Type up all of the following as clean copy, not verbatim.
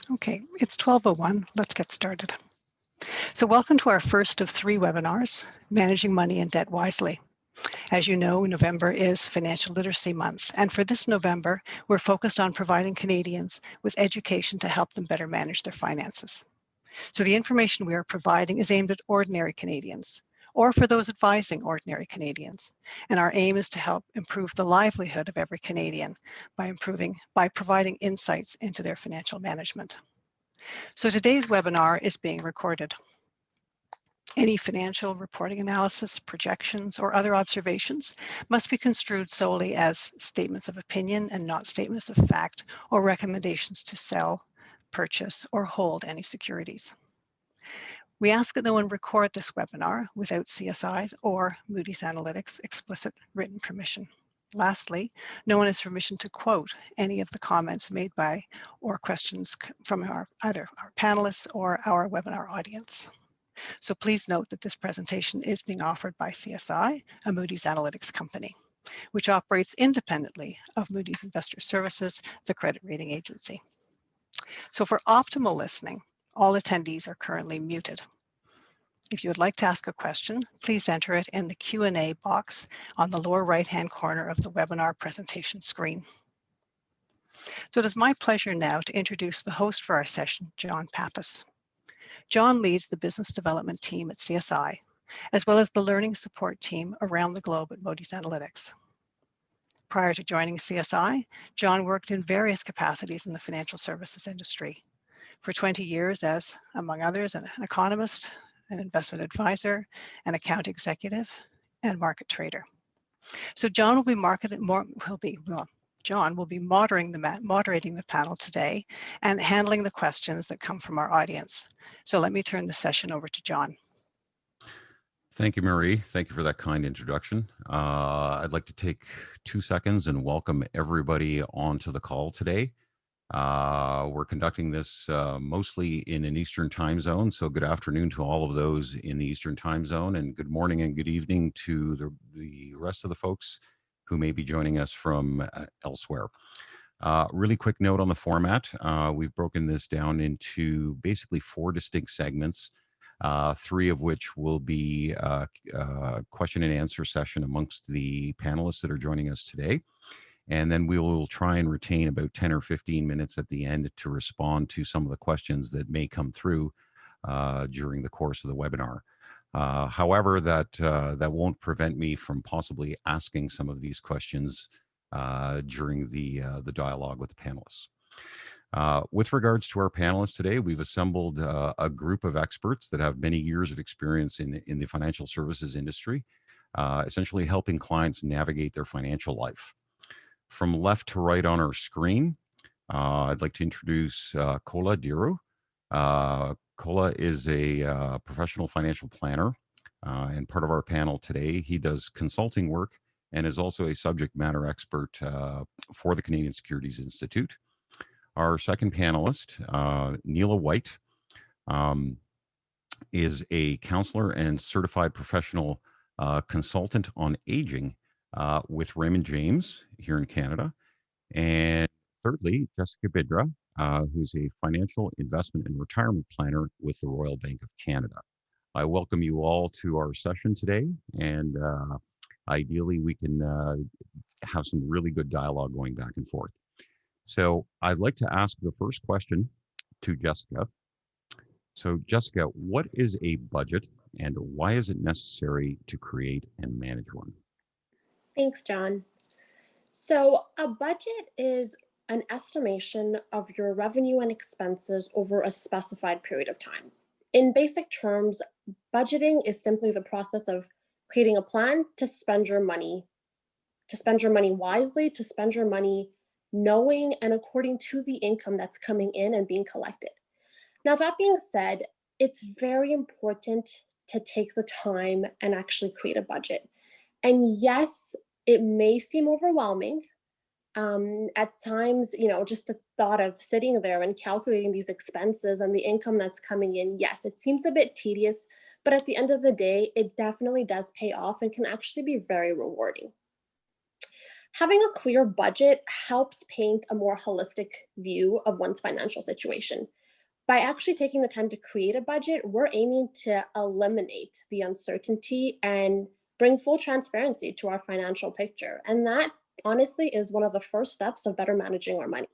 Okay, it's 12:01. Let's get started. So welcome to our first of 3 webinars, Managing Money and Debt Wisely. As you know, November is Financial Literacy Month, and for this November, we're focused on providing Canadians with education to help them better manage their finances. So the information we are providing is aimed at ordinary Canadians, or for those advising ordinary Canadians. And our aim is to help improve the livelihood of every Canadian by providing insights into their financial management. So today's webinar is being recorded. Any financial reporting analysis, projections, or other observations must be construed solely as statements of opinion and not statements of fact or recommendations to sell, purchase, or hold any securities. We ask that no one record this webinar without CSI's or Moody's Analytics explicit written permission. Lastly, no one has permission to quote any of the comments made by or questions from either our panelists or our webinar audience. So please note that this presentation is being offered by CSI, a Moody's Analytics company, which operates independently of Moody's Investor Services, the credit rating agency. So for optimal listening, all attendees are currently muted. If you would like to ask a question, please enter it in the Q&A box on the lower right-hand corner of the webinar presentation screen. So it is my pleasure now to introduce the host for our session, John Pappas. John leads the business development team at CSI, as well as the learning support team around the globe at Moody's Analytics. Prior to joining CSI, John worked in various capacities in the financial services industry. For 20 years as, among others, an economist, an investment advisor, an account executive, and market trader. So John will be moderating the panel today and handling the questions that come from our audience. So let me turn the session over to John. Thank you, Marie. Thank you for that kind introduction. I'd like to take 2 seconds and welcome everybody onto the call today. We're conducting this mostly in an Eastern time zone, so good afternoon to all of those in the Eastern time zone, and good morning and good evening to the rest of the folks who may be joining us from elsewhere. Really quick note on the format. We've broken this down into basically 4 distinct segments, 3 of which will be a question and answer session amongst the panelists that are joining us today. And then we will try and retain about 10 or 15 minutes at the end to respond to some of the questions that may come through during the course of the webinar. However, that won't prevent me from possibly asking some of these questions during the dialogue with the panelists. With regards to our panelists today, we've assembled a group of experts that have many years of experience in the financial services industry, essentially helping clients navigate their financial life. From left to right on our screen, I'd like to introduce Kola Diru. Kola is a professional financial planner and part of our panel today. He does consulting work and is also a subject matter expert for the Canadian Securities Institute. Our second panelist, Neela White, is a counselor and certified professional consultant on aging with Raymond James here in Canada. And thirdly, Jessica Bidra, who's a financial investment and retirement planner with the Royal Bank of Canada. I welcome you all to our session today, and ideally we can have some really good dialogue going back and forth. So I'd like to ask the first question to Jessica. So Jessica, what is a budget and why is it necessary to create and manage one? Thanks, John. So a budget is an estimation of your revenue and expenses over a specified period of time. In basic terms, budgeting is simply the process of creating a plan to spend your money wisely, to spend your money knowing and according to the income that's coming in and being collected. Now, that being said, it's very important to take the time and actually create a budget. And yes, it may seem overwhelming. At times, just the thought of sitting there and calculating these expenses and the income that's coming in, yes, it seems a bit tedious, but at the end of the day, it definitely does pay off and can actually be very rewarding. Having a clear budget helps paint a more holistic view of one's financial situation. By actually taking the time to create a budget, we're aiming to eliminate the uncertainty and bring full transparency to our financial picture. And that honestly is one of the first steps of better managing our money.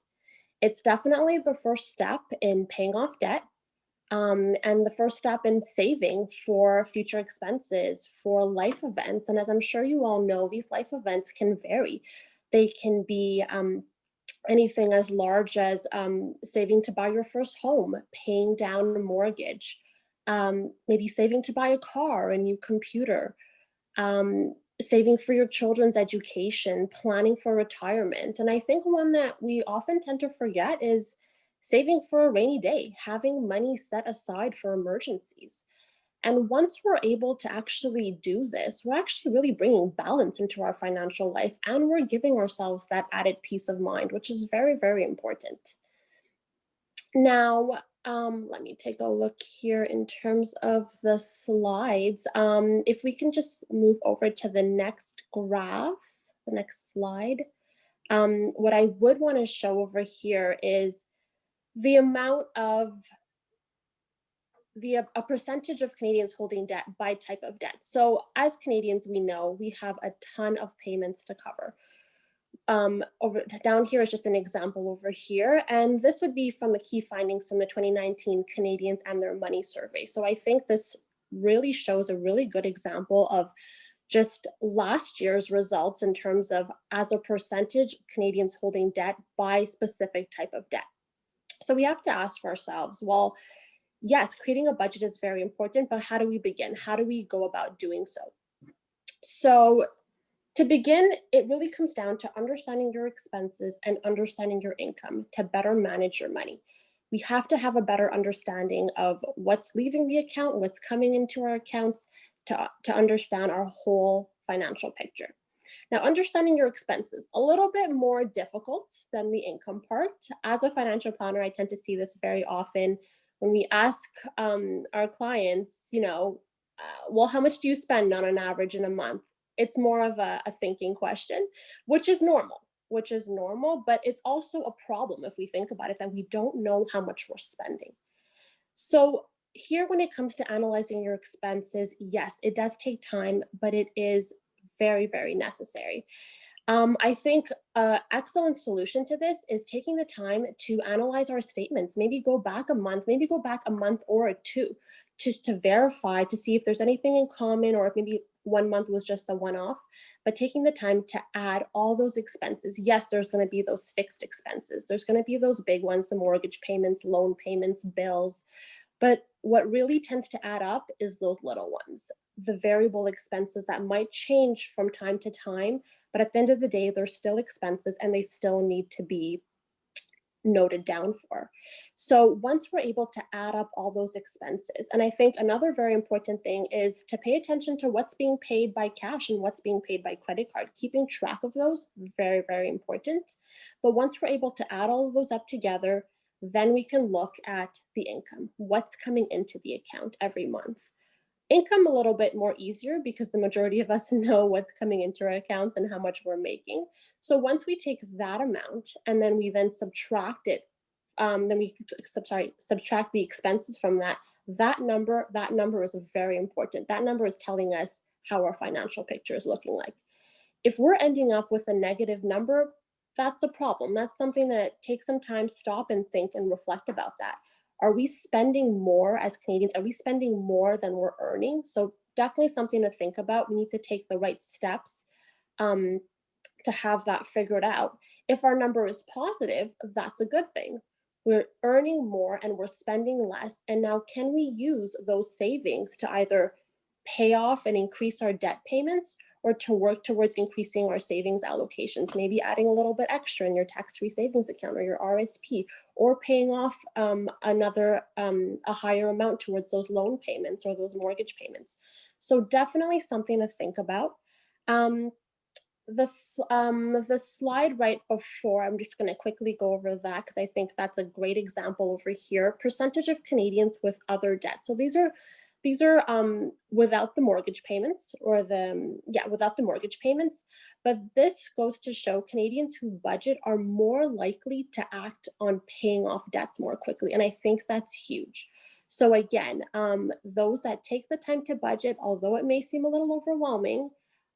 It's definitely the first step in paying off debt, and the first step in saving for future expenses, for life events. And as I'm sure you all know, these life events can vary. They can be anything as large as saving to buy your first home, paying down a mortgage, maybe saving to buy a car, a new computer, saving for your children's education, planning for retirement. And I think one that we often tend to forget is saving for a rainy day, having money set aside for emergencies. And once we're able to actually do this, we're actually really bringing balance into our financial life, and we're giving ourselves that added peace of mind, which is very, very important. Now, let me take a look here in terms of the slides. If we can just move over to the next graph, the next slide. What I would want to show over here is the amount of a percentage of Canadians holding debt by type of debt. So as Canadians, we know we have a ton of payments to cover. Over down here is just an example over here, and this would be from the key findings from the 2019 Canadians and Their Money survey. So I think this really shows a really good example of just last year's results in terms of, as a percentage, Canadians holding debt by specific type of debt. So we have to ask ourselves, well, yes, creating a budget is very important, but how do we begin? How do we go about doing so? So to begin, it really comes down to understanding your expenses and understanding your income to better manage your money. We have to have a better understanding of what's leaving the account, what's coming into our accounts to understand our whole financial picture. Now, understanding your expenses, a little bit more difficult than the income part. As a financial planner, I tend to see this very often when we ask our clients, well, how much do you spend on an average in a month? It's more of a thinking question, which is normal, but it's also a problem if we think about it, that we don't know how much we're spending. So here, when it comes to analyzing your expenses, yes, it does take time, but it is very, very necessary. I think an excellent solution to this is taking the time to analyze our statements, maybe go back a month or two, just to verify, to see if there's anything in common, or if maybe 1 month was just a one-off, but taking the time to add all those expenses. Yes, there's going to be those fixed expenses. There's going to be those big ones, the mortgage payments, loan payments, bills. But what really tends to add up is those little ones, the variable expenses that might change from time to time, but at the end of the day, they're still expenses and they still need to be noted down for. So once we're able to add up all those expenses, and I think another very important thing is to pay attention to what's being paid by cash and what's being paid by credit card. Keeping track of those, very, very important. But once we're able to add all of those up together, then we can look at the income, what's coming into the account every month. Income a little bit more easier because the majority of us know what's coming into our accounts and how much we're making. So once we take that amount and then we then subtract it, subtract the expenses from that, that number is very important. That number is telling us how our financial picture is looking like. If we're ending up with a negative number, that's a problem. That's something that takes some time, stop and think and reflect about that. Are we spending more as Canadians? Are we spending more than we're earning? So definitely something to think about. We need to take the right steps to have that figured out. If our number is positive, that's a good thing. We're earning more and we're spending less. And now, can we use those savings to either pay off and increase our debt payments, or to work towards increasing our savings allocations, maybe adding a little bit extra in your tax-free savings account or your RSP, or paying off a higher amount towards those loan payments or those mortgage payments. So definitely something to think about. The slide right before, I'm just going to quickly go over that because I think that's a great example over here. Percentage of Canadians with other debt. So these are These are without the mortgage payments without the mortgage payments. But this goes to show Canadians who budget are more likely to act on paying off debts more quickly. And I think that's huge. So again, those that take the time to budget, although it may seem a little overwhelming,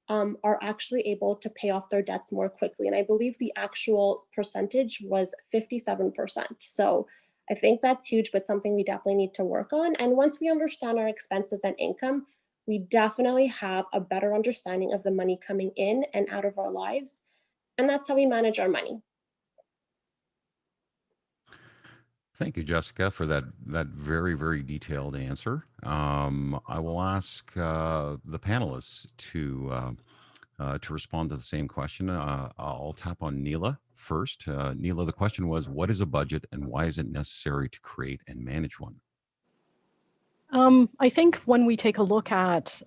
are actually able to pay off their debts more quickly. And I believe the actual percentage was 57%. So I think that's huge, but something we definitely need to work on. And once we understand our expenses and income, we definitely have a better understanding of the money coming in and out of our lives. And that's how we manage our money. Thank you, Jessica, for that very, very detailed answer. I will ask the panelists to respond to the same question. I'll tap on Neela first. Neela, the question was, what is a budget and why is it necessary to create and manage one? I think when we take a look at,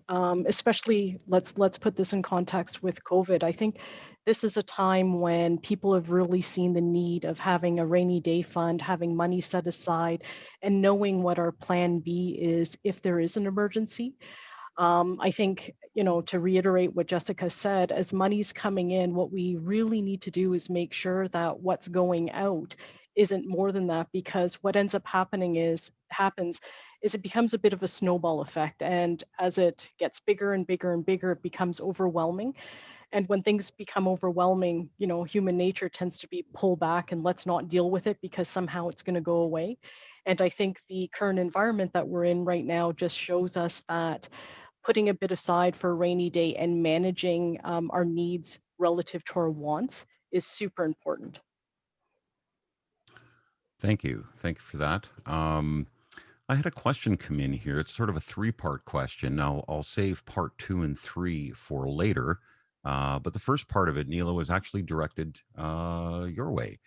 especially let's put this in context with COVID, I think this is a time when people have really seen the need of having a rainy day fund, having money set aside, and knowing what our plan B is if there is an emergency. I think, to reiterate what Jessica said, as money's coming in, what we really need to do is make sure that what's going out isn't more than that, because what ends up happens is it becomes a bit of a snowball effect. And as it gets bigger and bigger and bigger, it becomes overwhelming. And when things become overwhelming, human nature tends to be pull back and let's not deal with it because somehow it's going to go away. And I think the current environment that we're in right now just shows us that putting a bit aside for a rainy day and managing our needs relative to our wants is super important. Thank you. Thank you for that. I had a question come in here. It's sort of a three-part question. Now, I'll save part 2 and 3 for later. But the first part of it, Neela, was actually directed your way.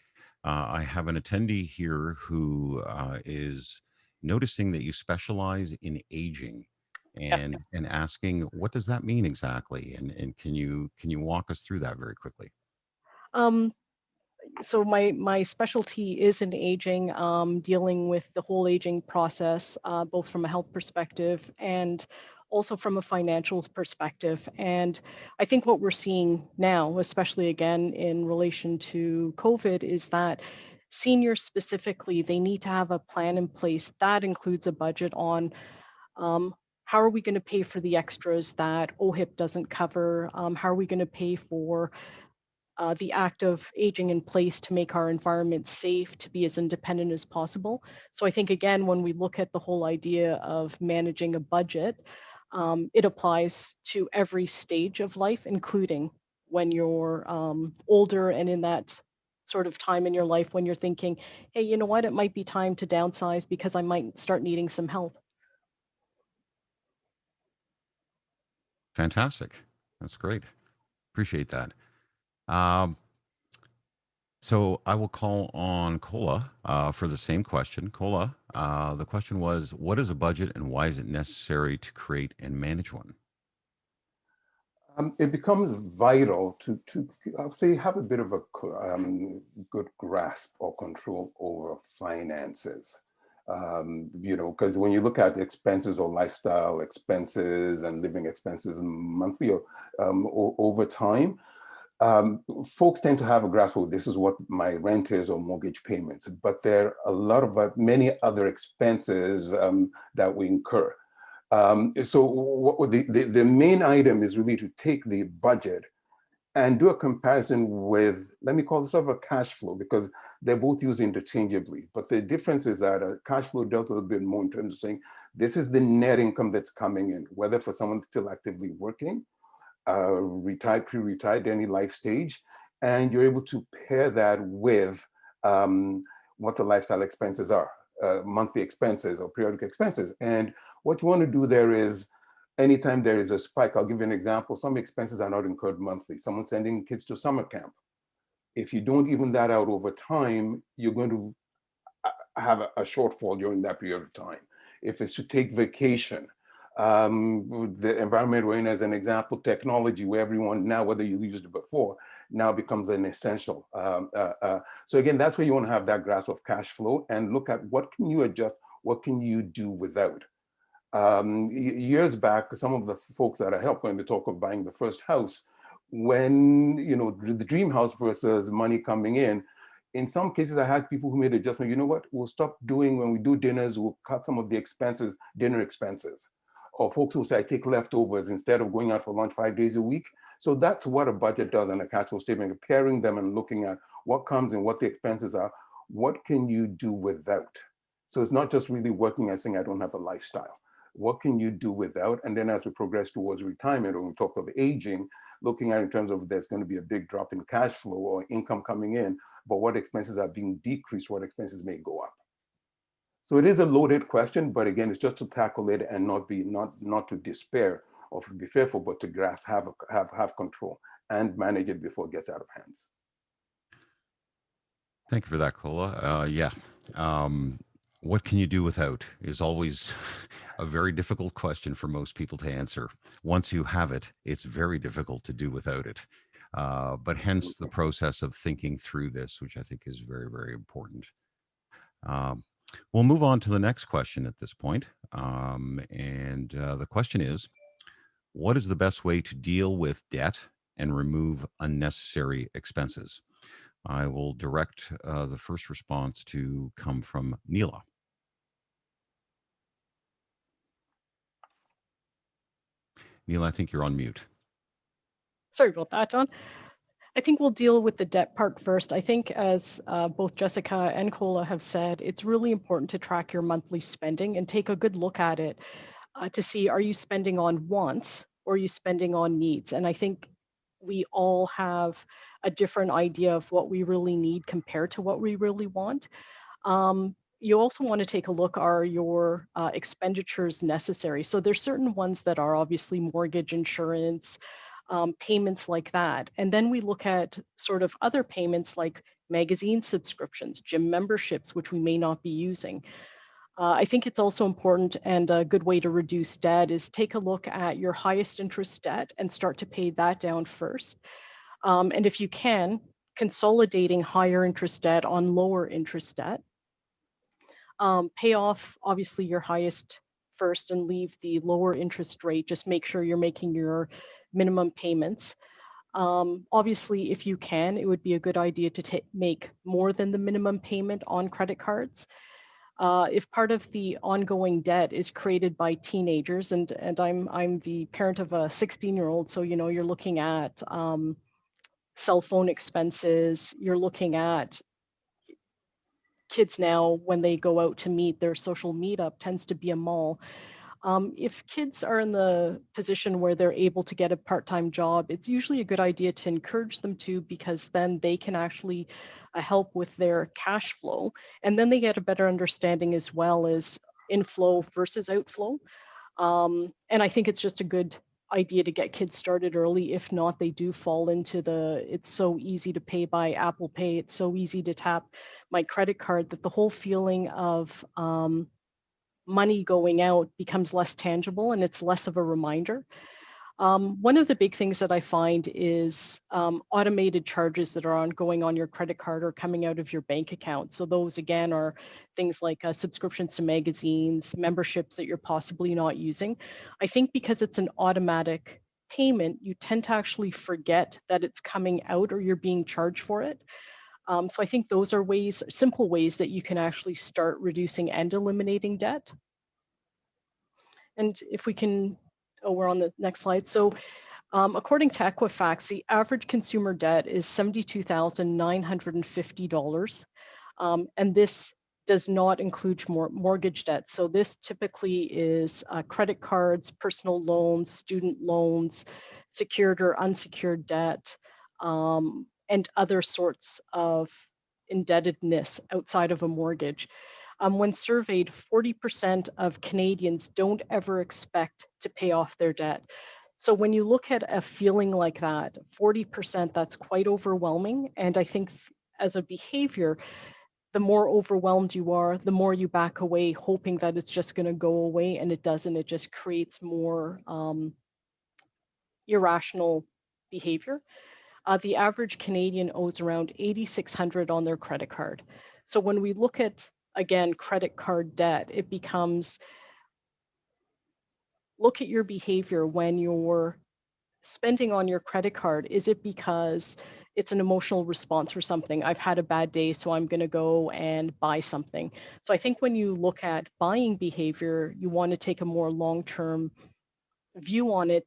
I have an attendee here who is noticing that you specialize in aging Yes. and asking, what does that mean exactly? And can you walk us through that very quickly? Um, so my specialty is in aging, dealing with the whole aging process, both from a health perspective and also from a financial perspective. And I think what we're seeing now, especially again in relation to COVID, is that seniors specifically, they need to have a plan in place that includes a budget on how are we going to pay for the extras that OHIP doesn't cover? How are we going to pay for the act of aging in place to make our environment safe, to be as independent as possible? So I think, again, when we look at the whole idea of managing a budget, it applies to every stage of life, including when you're older and in that sort of time in your life when you're thinking, hey, you know what, it might be time to downsize because I might start needing some help. Fantastic. That's great. Appreciate that. Um, so I will call on Kola for the same question. Kola, the question was, what is a budget and why is it necessary to create and manage one? It becomes vital to I'll say, have a bit of a good grasp or control over finances. Because when you look at expenses or lifestyle expenses and living expenses monthly or over time, folks tend to have a grasp of this is what my rent is or mortgage payments, but there are a lot of many other expenses that we incur. So what the main item is really to take the budget and do a comparison with, let me call this a cash flow, because they're both used interchangeably. But the difference is that a cash flow dealt a little bit more in terms of saying, this is the net income that's coming in, whether for someone still actively working, retired, pre-retired, any life stage, and you're able to pair that with what the lifestyle expenses are. Monthly expenses or periodic expenses. And what you want to do there is, anytime there is a spike, I'll give you an example. Some expenses are not incurred monthly. Someone sending kids to summer camp. If you don't even that out over time, you're going to have a shortfall during that period of time. If it's to take vacation, the environment we're in, as an example, technology, where everyone now, whether you used it before, now becomes an essential. So again, that's where you want to have that grasp of cash flow and look at what can you adjust, what can you do without. Years back, some of the folks that I helped when they talk of buying the first house, when, you know, the dream house versus money coming in some cases, I had people who made adjustment. You know what? We'll stop doing, when we do dinners, we'll cut some of the expenses, dinner expenses. Or folks who say, I take leftovers instead of going out for lunch 5 days a week. So that's what a budget does and a cash flow statement, comparing them and looking at what comes and what the expenses are. What can you do without? So it's not just really working and saying, I don't have a lifestyle. What can you do without? And then as we progress towards retirement, or we talk of aging, looking at in terms of there's going to be a big drop in cash flow or income coming in, but what expenses are being decreased, what expenses may go up. So it is a loaded question, but again, it's just to tackle it and not to despair or be fearful, but to grasp, have control and manage it before it gets out of hands. Thank you for that, Kola. Yeah. What can you do without is always a very difficult question for most people to answer. Once you have it, it's very difficult to do without it. But hence the process of thinking through this, which I think is very, very important. We'll move on to the next question at this point. The question is, what is the best way to deal with debt and remove unnecessary expenses? I will direct the first response to come from Neela. Neela, I think you're on mute. Sorry about that, John. I think we'll deal with the debt part first. I think as both Jessica and Kola have said, it's really important to track your monthly spending and take a good look at it to see, are you spending on wants or are you spending on needs? And I think we all have a different idea of what we really need compared to what we really want. You also want to take a look, are your expenditures necessary? So there's certain ones that are obviously mortgage insurance, payments like that. And then we look at sort of other payments like magazine subscriptions, gym memberships, which we may not be using. I think it's also important, and a good way to reduce debt is take a look at your highest interest debt and start to pay that down first. And if you can, consolidating higher interest debt on lower interest debt. Pay off obviously your highest first and leave the lower interest rate. Just make sure you're making your minimum payments. Obviously, if you can, it would be a good idea to make more than the minimum payment on credit cards. If part of the ongoing debt is created by teenagers, and I'm the parent of a 16-year-old, so you know you're looking at cell phone expenses, you're looking at kids now when they go out to meet, their social meetup tends to be a mall. If kids are in the position where they're able to get a part-time job, it's usually a good idea to encourage them to, because then they can actually help with their cash flow. And then they get a better understanding as well as inflow versus outflow. And I think it's just a good idea to get kids started early. If not, they do fall into it's so easy to pay by Apple Pay, it's so easy to tap my credit card, that the whole feeling of money going out becomes less tangible and it's less of a reminder. One of the big things that I find is automated charges that are going on your credit card or coming out of your bank account. So those again are things like subscriptions to magazines, memberships that you're possibly not using. I think because it's an automatic payment, you tend to actually forget that it's coming out or you're being charged for it. So I think those are simple ways that you can actually start reducing and eliminating debt. And if we can, we're on the next slide. So according to Equifax, the average consumer debt is $72,950. And this does not include mortgage debt. So this typically is credit cards, personal loans, student loans, secured or unsecured debt, and other sorts of indebtedness outside of a mortgage. When surveyed, 40% of Canadians don't ever expect to pay off their debt. So when you look at a feeling like that, 40%, that's quite overwhelming. And I think as a behavior, the more overwhelmed you are, the more you back away, hoping that it's just going to go away, and it doesn't. It just creates more irrational behavior. The average Canadian owes around $8,600 on their credit card. So when we look at, again, credit card debt, it becomes look at your behavior when you're spending on your credit card. Is it because it's an emotional response for something? I've had a bad day, so I'm going to go and buy something. So I think when you look at buying behavior, you want to take a more long-term view on it.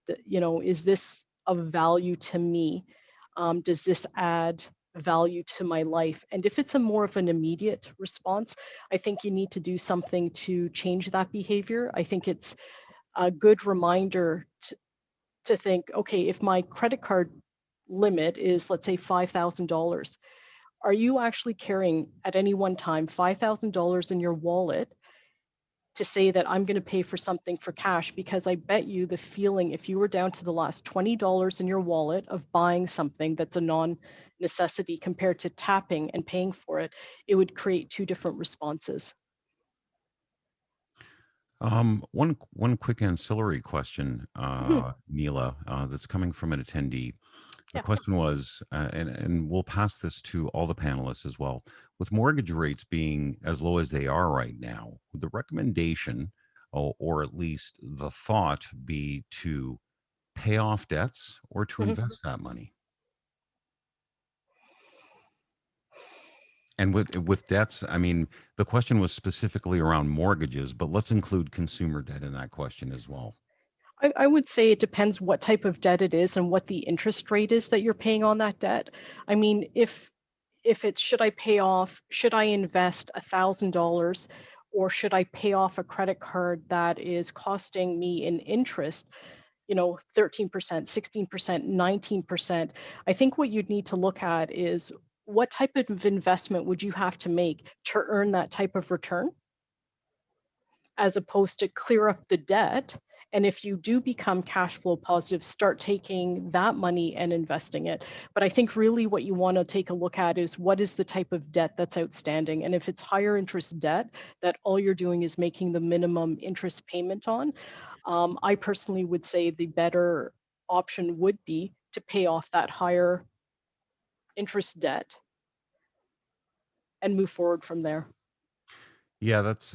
Is this of value to me? Does this add value to my life? And if it's a more of an immediate response, I think you need to do something to change that behavior. I think it's a good reminder to think, okay, if my credit card limit is, let's say, $5,000, are you actually carrying at any one time $5,000 in your wallet to say that I'm going to pay for something for cash? Because I bet you the feeling, if you were down to the last $20 in your wallet of buying something that's a non-necessity compared to tapping and paying for it, it would create two different responses. One quick ancillary question, Neela, that's coming from an attendee. The Yeah. question was, and we'll pass this to all the panelists as well. With mortgage rates being as low as they are right now, would the recommendation, or at least the thought, be to pay off debts or to invest that money? And with debts, I mean, the question was specifically around mortgages, but let's include consumer debt in that question as well. I would say it depends what type of debt it is and what the interest rate is that you're paying on that debt. I mean, if it's, should I invest $1,000, or should I pay off a credit card that is costing me in interest, 13%, 16%, 19%? I think what you'd need to look at is what type of investment would you have to make to earn that type of return, as opposed to clear up the debt. And if you do become cash flow positive, start taking that money and investing it. But I think really what you want to take a look at is what is the type of debt that's outstanding. And if it's higher interest debt that all you're doing is making the minimum interest payment on, I personally would say the better option would be to pay off that higher interest debt and move forward from there. Yeah, that's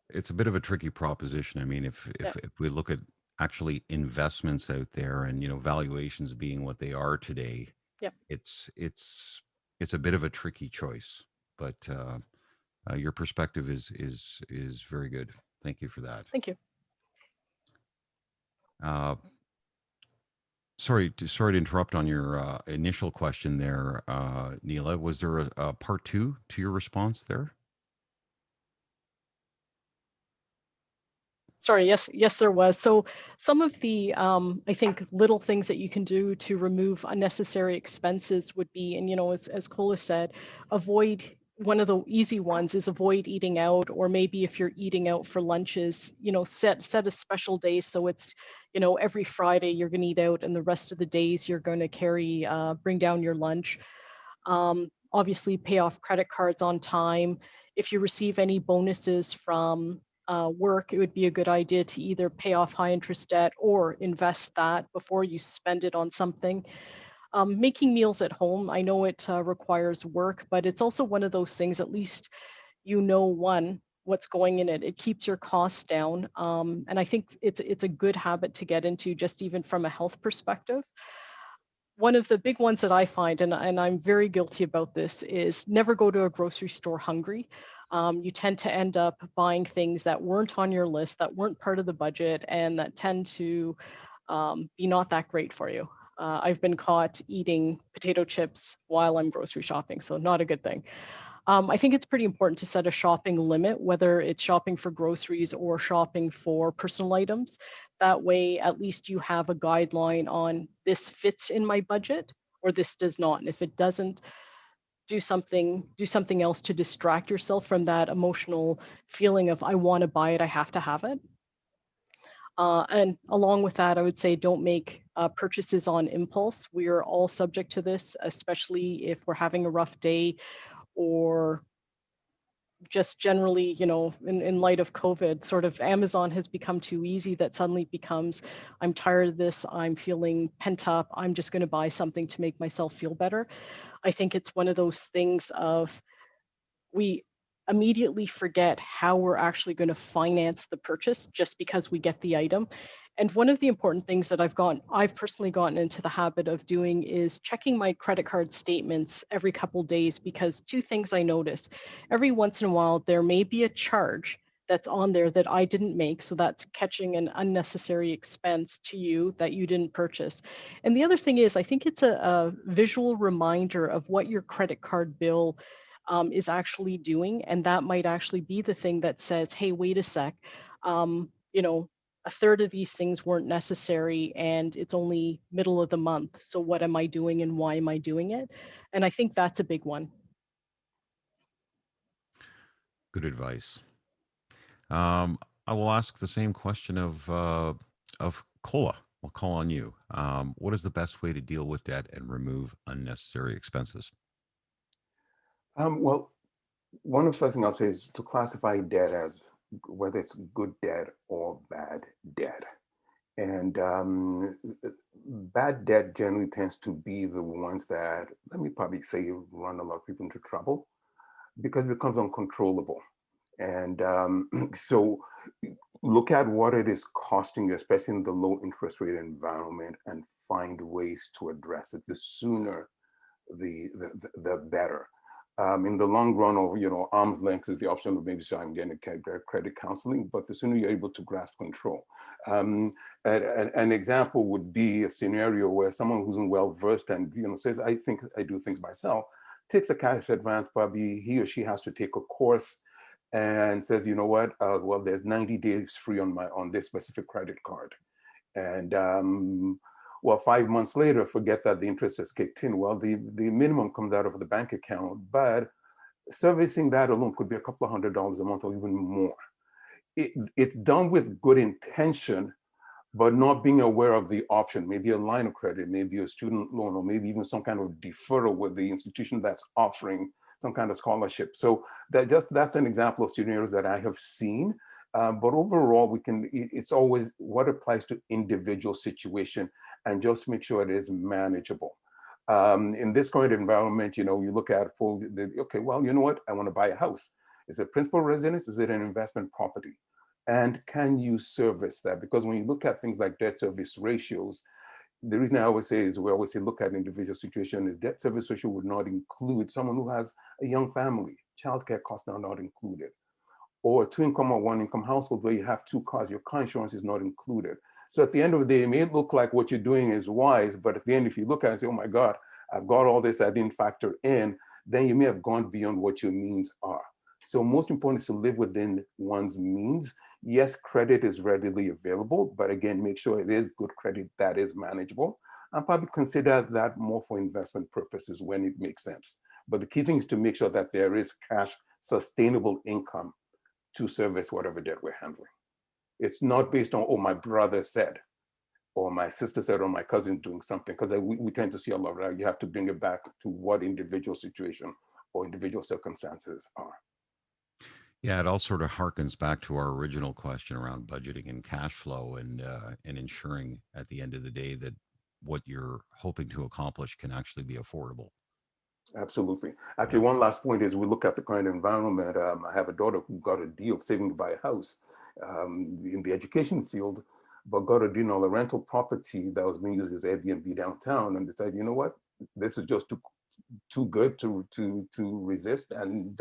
it's a bit of a tricky proposition. I mean, Yeah. if we look at actually investments out there and valuations being what they are today, Yeah. it's a bit of a tricky choice. But your perspective is very good. Thank you for that. Thank you. Sorry to interrupt on your initial question there, Neela. Was there a part two to your response there? Sorry, yes, there was. So some of the, I think, little things that you can do to remove unnecessary expenses would be, and as Cola said, avoid, one of the easy ones is avoid eating out, or maybe if you're eating out for lunches, set a special day. So it's, every Friday you're going to eat out, and the rest of the days you're going to bring down your lunch. Obviously, pay off credit cards on time. If you receive any bonuses from work, it would be a good idea to either pay off high interest debt or invest that before you spend it on something. Making meals at home, I know it requires work, but it's also one of those things, at least what's going in it. It keeps your costs down. And I think it's a good habit to get into, just even from a health perspective. One of the big ones that I find, and I'm very guilty about this, is never go to a grocery store hungry. You tend to end up buying things that weren't on your list, that weren't part of the budget, and that tend to be not that great for you. I've been caught eating potato chips while I'm grocery shopping, so not a good thing. I think it's pretty important to set a shopping limit, whether it's shopping for groceries or shopping for personal items. That way, at least you have a guideline on, this fits in my budget or this does not. And if it doesn't, do something else to distract yourself from that emotional feeling of, I want to buy it, I have to have it. And along with that, I would say don't make purchases on impulse. We are all subject to this, especially if we're having a rough day, or just generally, in light of COVID, sort of Amazon has become too easy, that suddenly becomes, I'm tired of this, I'm feeling pent up, I'm just going to buy something to make myself feel better. I think it's one of those things of, we immediately forget how we're actually going to finance the purchase just because we get the item. And one of the important things that I've personally gotten into the habit of doing is checking my credit card statements every couple days, because two things I notice. Every once in a while, there may be a charge that's on there that I didn't make. So that's catching an unnecessary expense to you that you didn't purchase. And the other thing is, I think it's a visual reminder of what your credit card bill is actually doing. And that might actually be the thing that says, hey, wait a sec, you know, a third of these things weren't necessary and it's only middle of the month. So what am I doing and why am I doing it? And I think that's a big one. Good advice. I will ask the same question of Cola. I'll call on you. What is the best way to deal with debt and remove unnecessary expenses? Well, one of the first things I'll say is to classify debt as whether it's good debt or bad debt. And bad debt generally tends to be the ones that, let me probably say, run a lot of people into trouble because it becomes uncontrollable. And so look at what it is costing you, especially in the low interest rate environment, and find ways to address it. The sooner, the better. In the long run, or arm's length is the option of maybe so I'm getting credit counseling, but the sooner you're able to grasp control. An example would be a scenario where someone who's well versed and says, I think I do things myself, takes a cash advance. Probably he or she has to take a course and says, you know what, well, there's 90 days free on this specific credit card. And well, 5 months later, forget that the interest has kicked in. Well, the minimum comes out of the bank account, but servicing that alone could be a couple of $100s a month or even more. It's done with good intention, but not being aware of the option, maybe a line of credit, maybe a student loan, or maybe even some kind of deferral with the institution that's offering some kind of scholarship. So that's an example of scenarios that I have seen. But overall, it's always what applies to individual situation and just make sure it is manageable. In this current environment, you look at, okay, well, you know what? I want to buy a house. Is it principal residence? Is it an investment property? And can you service that? Because when you look at things like debt service ratios, the reason I always say is we always say look at individual situation is debt service ratio would not include someone who has a young family, childcare costs are not included, or two income or one income household where you have two cars, your car insurance is not included. So at the end of the day, it may look like what you're doing is wise, but at the end, if you look at it and say, oh my God, I've got all this I didn't factor in, then you may have gone beyond what your means are. So most important is to live within one's means. Yes, credit is readily available, but again, make sure it is good credit that is manageable. And probably consider that more for investment purposes when it makes sense. But the key thing is to make sure that there is cash, sustainable income to service whatever debt we're handling. It's not based on, oh, my brother said, or my sister said, or my cousin doing something, because we tend to see a lot of that. You have to bring it back to what individual situation or individual circumstances are. Yeah, it all sort of harkens back to our original question around budgeting and cash flow, and ensuring at the end of the day that what you're hoping to accomplish can actually be affordable. Absolutely. Actually, Yeah. one last point is we look at the current environment. I have a daughter who got a deal saving to buy a house in the education field, but got a deal on a rental property that was being used as Airbnb downtown, and decided, you know what, this is just too good to resist, and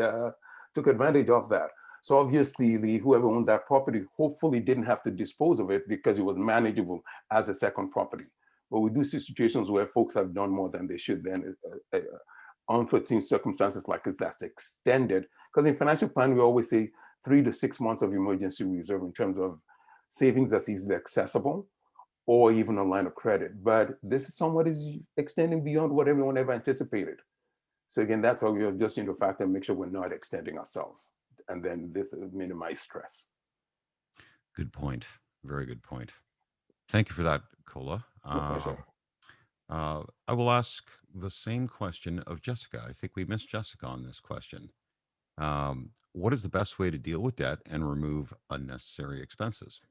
took advantage of that. So obviously, whoever owned that property hopefully didn't have to dispose of it because it was manageable as a second property. But we do see situations where folks have done more than they should. Then unforeseen circumstances like this that's extended. Because in financial planning, we always say 3 to 6 months of emergency reserve in terms of savings that's easily accessible, or even a line of credit. But this is somewhat is extending beyond what everyone ever anticipated. So again, that's why we are just into factor and make sure we're not extending ourselves. And then this minimize stress. Good point. Very good point. Thank you for that, Cola. My pleasure. I will ask the same question of Jessica. I think we missed Jessica on this question. What is the best way to deal with debt and remove unnecessary expenses?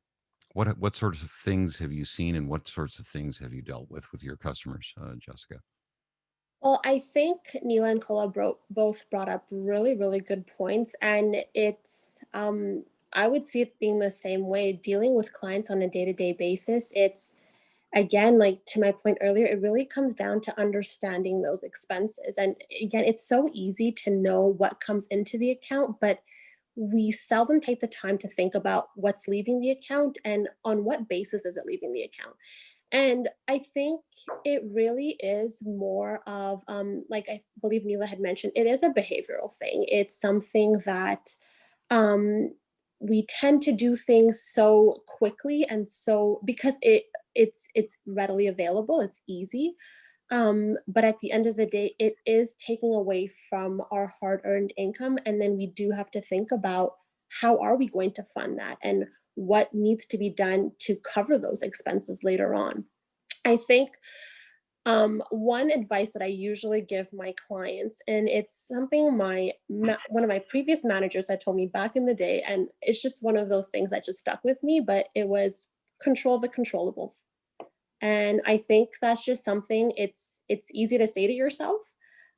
What sorts of things have you seen, and what sorts of things have you dealt with your customers, Jessica? Well, I think Neela and Kola both brought up really, really good points. And I would see it being the same way. Dealing with clients on a day to day basis, it's again, like to my point earlier, it really comes down to understanding those expenses. And again, it's so easy to know what comes into the account, but we seldom take the time to think about what's leaving the account and on what basis is it leaving the account. And I think it really is more of, like I believe Neela had mentioned, it is a behavioral thing. It's something that um, we tend to do things so quickly and so because it's readily available, it's easy. But at the end of the day, it is taking away from our hard-earned income, and then we do have to think about how are we going to fund that and what needs to be done to cover those expenses later on. I think one advice that I usually give my clients, and it's something one of my previous managers had told me back in the day, and it's just one of those things that just stuck with me. But it was control the controllables, and I think that's just something. It's easy to say to yourself,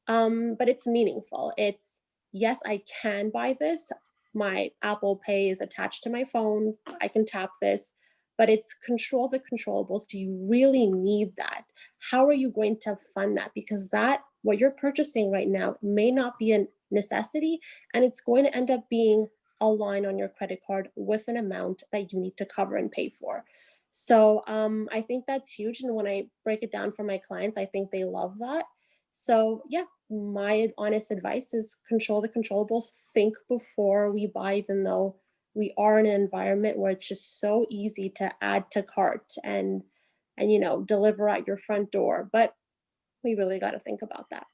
but it's meaningful. It's yes, I can buy this. My Apple Pay is attached to my phone. I can tap this, but it's control the controllables. Do you really need that? How are you going to fund that? Because that, what you're purchasing right now, may not be a necessity, and it's going to end up being a line on your credit card with an amount that you need to cover and pay for. So I think that's huge. And when I break it down for my clients, I think they love that. So yeah, my honest advice is control the controllables. Think before we buy, even though we are in an environment where it's just so easy to add to cart and deliver at your front door. But we really got to think about that.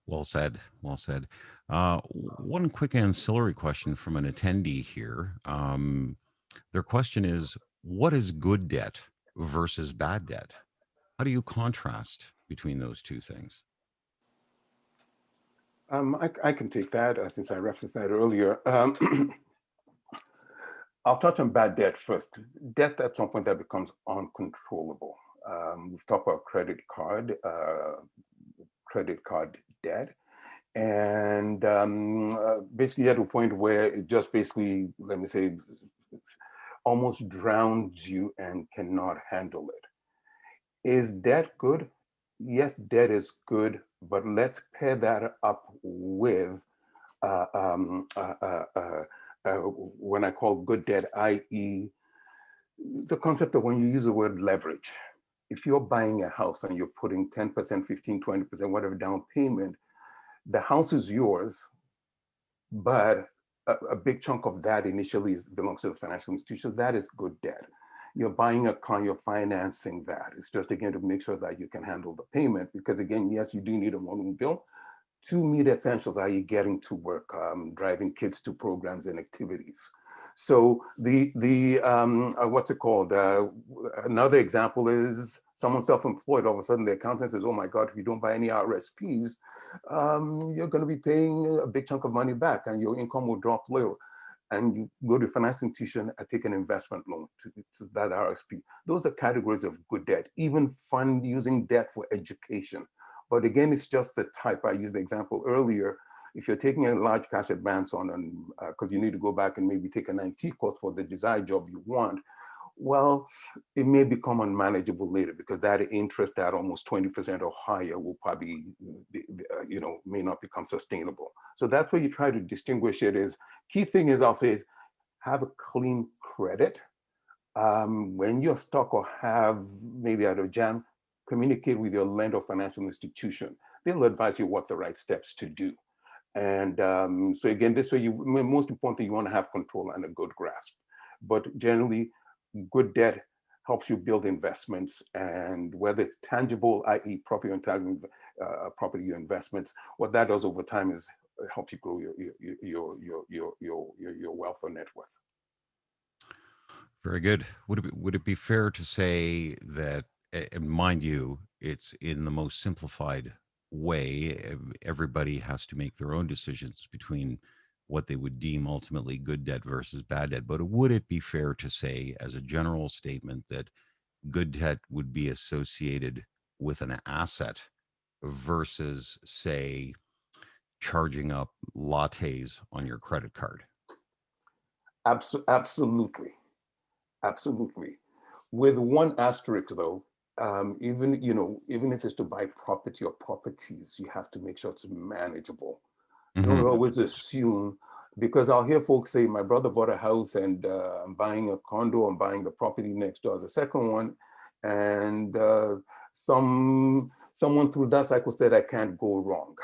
Well said. Well said. One quick ancillary question from an attendee here. Their question is, what is good debt versus bad debt? How do you contrast between those two things? I can take that since I referenced that earlier. I'll touch on bad debt first. Debt at some point that becomes uncontrollable. We've talked about credit card debt, and basically at a point where it just basically, let me say, almost drowns you and cannot handle it. Is debt good? Yes, debt is good, but let's pair that up with uh, um, uh, uh, uh, when I call good debt, i.e., the concept of when you use the word leverage. If you're buying a house and you're putting 10%, 15, 20%, whatever down payment, the house is yours, but a big chunk of that initially belongs to the financial institution. That is good debt. You're buying a car, you're financing that. It's just again to make sure that you can handle the payment because again, yes, you do need a automobile to meet essentials. Are you getting to work, driving kids to programs and activities? So the what's it called? Another example is someone self-employed. All of a sudden, the accountant says, "Oh my God, if you don't buy any RSPs, you're going to be paying a big chunk of money back, and your income will drop low." And you go to a financial institution and take an investment loan to that RSP. Those are categories of good debt. Even fund using debt for education. But again, it's just the type. I used the example earlier. If you're taking a large cash advance on, because you need to go back and maybe take an IT course for the desired job you want, well, it may become unmanageable later because that interest at almost 20% or higher will probably, may not become sustainable. So that's where you try to distinguish it. Is key thing is I'll say is have a clean credit. When you're stuck or have maybe out of jam, communicate with your lender or financial institution. They'll advise you what the right steps to do. And so again, this way, most importantly, you want to have control and a good grasp. But generally, good debt helps you build investments, and whether it's tangible, i.e. property or intangible property investments, what that does over time is help you grow your wealth or net worth. Very good. Would it be fair to say that, and mind you, it's in the most simplified way, everybody has to make their own decisions between what they would deem ultimately good debt versus bad debt. But would it be fair to say, as a general statement, that good debt would be associated with an asset versus, say, charging up lattes on your credit card? Absolutely. Absolutely. With one asterisk though, even, even if it's to buy property or properties, you have to make sure it's manageable. Don't always assume, because I'll hear folks say, my brother bought a house and I'm buying a condo, I'm buying the property next door as a second one. And someone through that cycle said, I can't go wrong.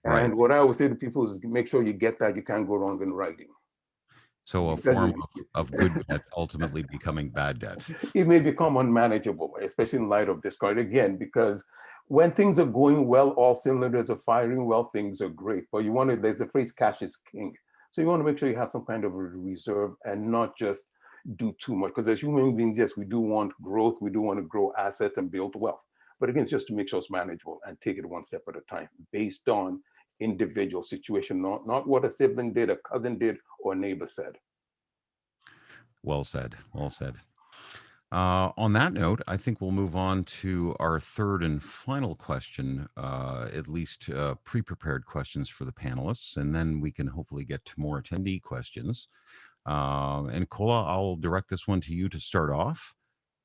Right. And what I always say to people is make sure you get that you can't go wrong in writing. So a Because form of good debt ultimately becoming bad debt. it may become unmanageable, especially in light of this card again, because when things are going well, all cylinders are firing well, things are great. But you want to, there's a phrase, cash is king. So you want to make sure you have some kind of a reserve and not just do too much. Because as human beings, yes, we do want growth, we do want to grow assets and build wealth. But again, it's just to make sure it's manageable and take it one step at a time based on individual situation, not what a sibling did, a cousin did, or a neighbor said. Well said. Well said. On that note, I think we'll move on to our third and final question, at least pre-prepared questions for the panelists, and then we can hopefully get to more attendee questions. And Kola, I'll direct this one to you to start off.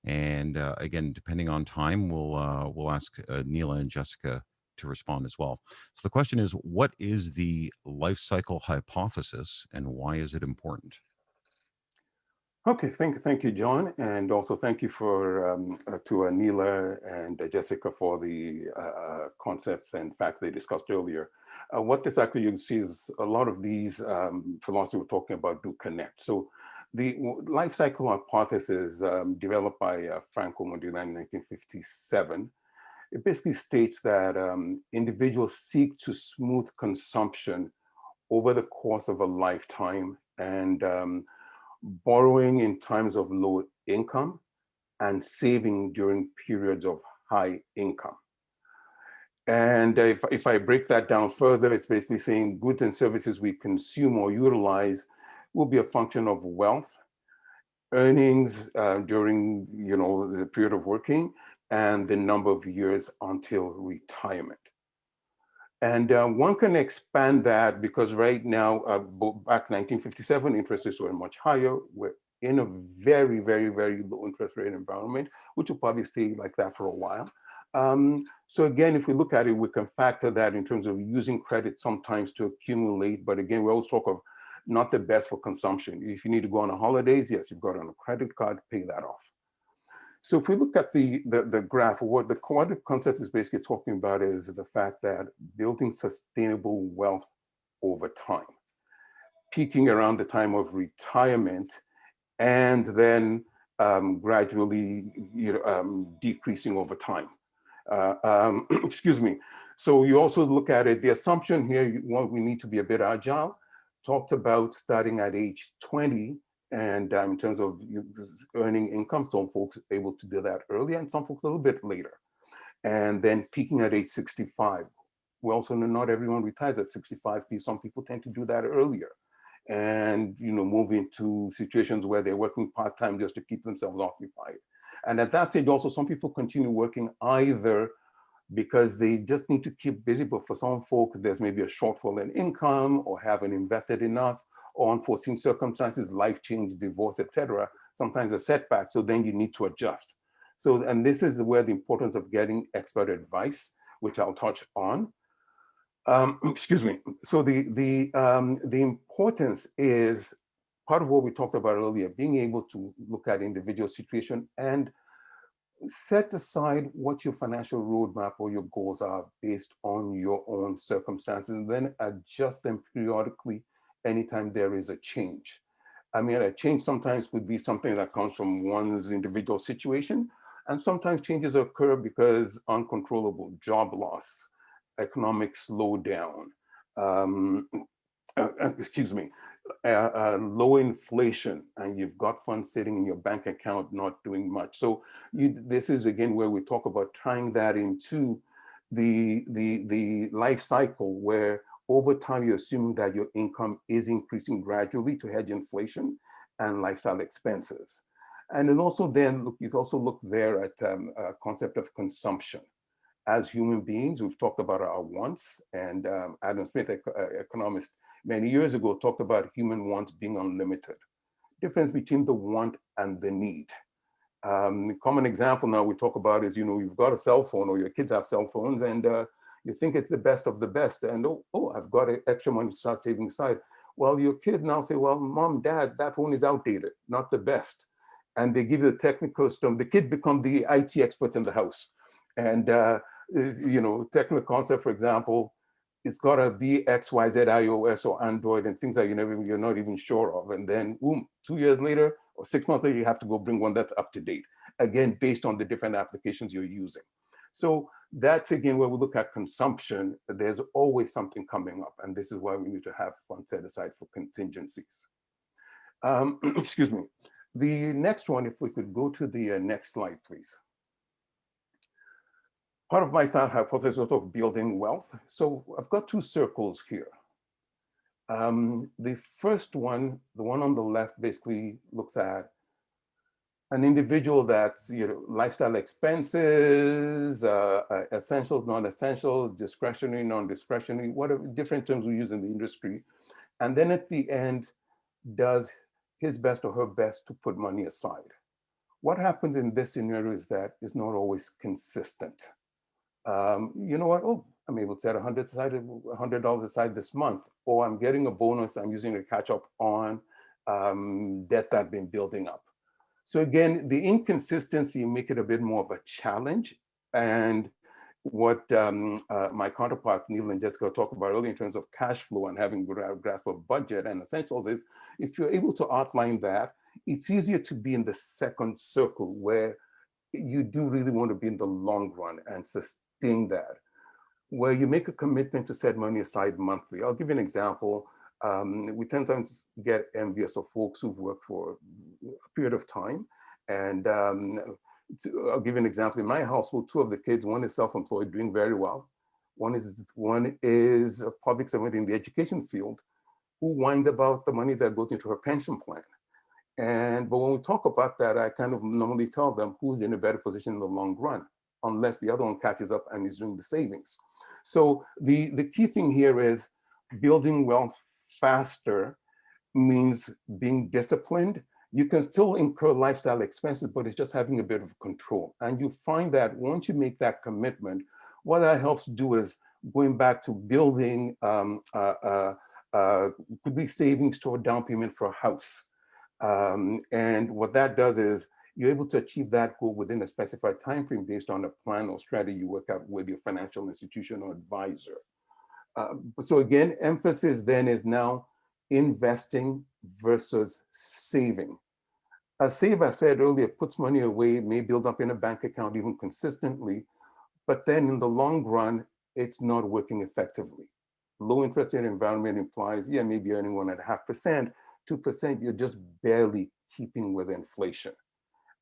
And again, depending on time, we'll ask Neela and Jessica to respond as well. So the question is, what is the life cycle hypothesis and why is it important? Okay, thank you, John, and also thank you for to Neela and Jessica for the concepts and facts they discussed earlier. What this actually you see is a lot of these philosophy we're talking about do connect. So the life cycle hypothesis developed by Franco Mondino in 1957, it basically states that individuals seek to smooth consumption over the course of a lifetime and borrowing in times of low income and saving during periods of high income. And if I break that down further, it's basically saying goods and services we consume or utilize will be a function of wealth, earnings during the period of working, and the number of years until retirement. And one can expand that because right now, back 1957, interest rates were much higher. We're in a very, very, very low interest rate environment, which will probably stay like that for a while. So again, if we look at it, we can factor that in terms of using credit sometimes to accumulate. But again, we always talk of not the best for consumption. If you need to go on a holidays, yes, you've got on a credit card, pay that off. So if we look at the graph, what the concept is basically talking about is the fact that building sustainable wealth over time, peaking around the time of retirement, and then gradually decreasing over time. Excuse me. So you also look at it, the assumption here, we need to be a bit agile, talked about starting at age 20, and in terms of earning income, some folks are able to do that earlier and some folks a little bit later. And then peaking at age 65. We also know not everyone retires at 65. Some people tend to do that earlier and move into situations where they're working part-time just to keep themselves occupied. And at that stage also, some people continue working either because they just need to keep busy, but for some folk, there's maybe a shortfall in income or haven't invested enough, or unforeseen circumstances, life change, divorce, etc. Sometimes a setback, so then you need to adjust. So, and this is where the importance of getting expert advice, which I'll touch on. Excuse me. So the importance is part of what we talked about earlier, being able to look at individual situation and set aside what your financial roadmap or your goals are based on your own circumstances, and then adjust them periodically anytime there is a change. I mean, a change sometimes could be something that comes from one's individual situation, and sometimes changes occur because uncontrollable job loss, economic slowdown, excuse me, low inflation, and you've got funds sitting in your bank account not doing much. So this is again where we talk about tying that into the life cycle, where over time you're assuming that your income is increasing gradually to hedge inflation and lifestyle expenses. And then also then you can also look there at a concept of consumption. as human beings. We've talked about our wants, and Adam Smith, economist, many years ago talked about human wants being unlimited. Difference between the want and the need. A common example now we talk about is, you've got a cell phone, or your kids have cell phones, and you think it's the best of the best, and I've got extra money to start saving aside. Well, your kid now say, well, mom, dad, that phone is outdated, not the best. And they give you the technical term. The kid become the IT expert in the house. And, technical concept, for example, it's got to be XYZ iOS or Android and things that you're not even sure of. And then, boom, 2 years later or 6 months later, you have to go bring one that's up to date. Again, based on the different applications you're using. So that's, again, where we look at consumption. There's always something coming up. And this is why we need to have funds set aside for contingencies. Excuse me. The next one, if we could go to the next slide, please. Part of my thought hypothesis of building wealth. So I've got two circles here. The first one, the one on the left, basically looks at an individual that's, lifestyle expenses, essentials, non-essential, discretionary, non-discretionary, whatever different terms we use in the industry. And then at the end, does his best or her best to put money aside. What happens in this scenario is that it's not always consistent. You know what? Oh, I'm able to set $100 aside this month, or I'm getting a bonus. I'm using it to catch up on debt that's been building up. So again, the inconsistency make it a bit more of a challenge. And what my counterpart Neil and Jessica talked about earlier in terms of cash flow and having a grasp of budget and essentials is, if you're able to outline that, it's easier to be in the second circle where you do really want to be in the long run and sustain that, where you make a commitment to set money aside monthly. I'll give you an example. We sometimes get envious of folks who've worked for a period of time. And I'll give you an example. In my household, two of the kids, one is self-employed, doing very well. One is a public servant in the education field who whined about the money that goes into her pension plan. But when we talk about that, I kind of normally tell them who's in a better position in the long run, unless the other one catches up and is doing the savings. So the key thing here is building wealth faster means being disciplined. You can still incur lifestyle expenses, but it's just having a bit of control. And you find that once you make that commitment, what that helps do is going back to building, could be savings toward down payment for a house. And what that does is you're able to achieve that goal within a specified time frame based on a plan or strategy you work out with your financial institution or advisor. So again, emphasis then is now investing versus saving. A save, I said earlier, puts money away, may build up in a bank account even consistently, but then in the long run, it's not working effectively. Low interest rate environment implies, yeah, maybe earning 1.5%, 2%, you're just barely keeping with inflation.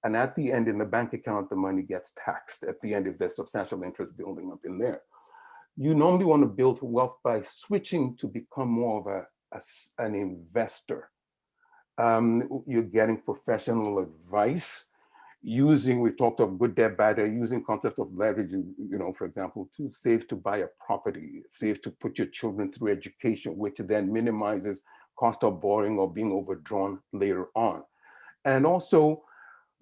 And at the end, in the bank account, the money gets taxed at the end if there's substantial interest building up in there. You normally want to build wealth by switching to become more of an investor. You're getting professional advice, we talked of good debt, bad debt, using concept of leverage, for example, to save to buy a property, save to put your children through education, which then minimizes cost of borrowing or being overdrawn later on. And also,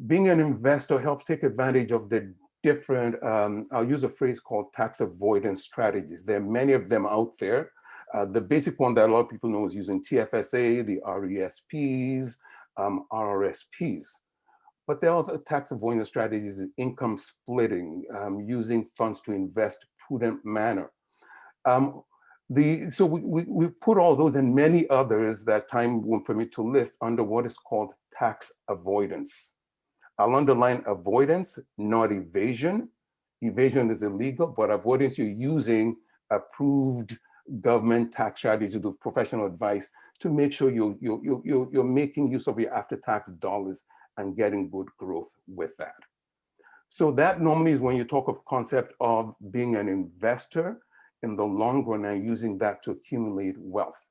being an investor helps take advantage of the different, I'll use a phrase called tax avoidance strategies. There are many of them out there. The basic one that a lot of people know is using TFSA, the RESPs, RRSPs. But there are also tax avoidance strategies, income splitting, using funds to invest prudent manner. So we put all those and many others that time won't permit to list under what is called tax avoidance. I'll underline avoidance, not evasion. Evasion is illegal, but avoidance, you're using approved government tax strategies with professional advice to make sure you're making use of your after-tax dollars and getting good growth with that. So that normally is when you talk of concept of being an investor in the long run and using that to accumulate wealth.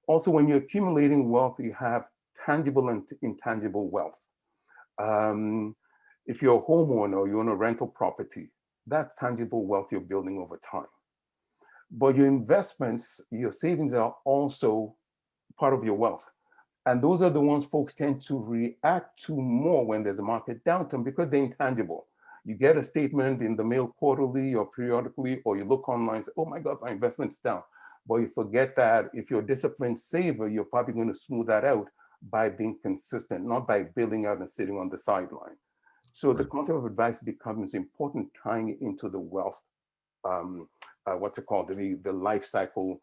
Also, when you're accumulating wealth, you have tangible and intangible wealth. If you're a homeowner, you own a rental property, That's tangible wealth you're building over time. But your investments, your savings are also part of your wealth. And those are the ones folks tend to react to more when there's a market downturn because they're intangible. You get a statement in the mail quarterly or periodically, or you look online and say, oh my God, my investment's down. But you forget that if you're a disciplined saver, you're probably going to smooth that out by being consistent, not by bailing out and sitting on the sideline. So the concept of advice becomes important tying into the wealth, what's it called, the life cycle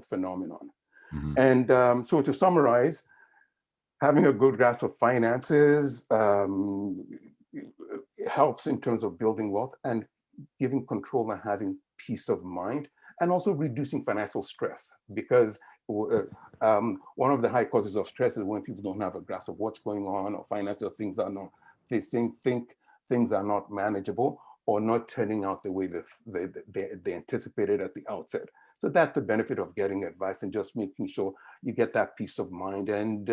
phenomenon. Mm-hmm. And so to summarize, having a good grasp of finances helps in terms of building wealth and giving control and having peace of mind, and also reducing financial stress, because one of the high causes of stress is when people don't have a grasp of what's going on, or financial things are not, they think things are not manageable or not turning out the way they anticipated at the outset. So that's the benefit of getting advice and just making sure you get that peace of mind. And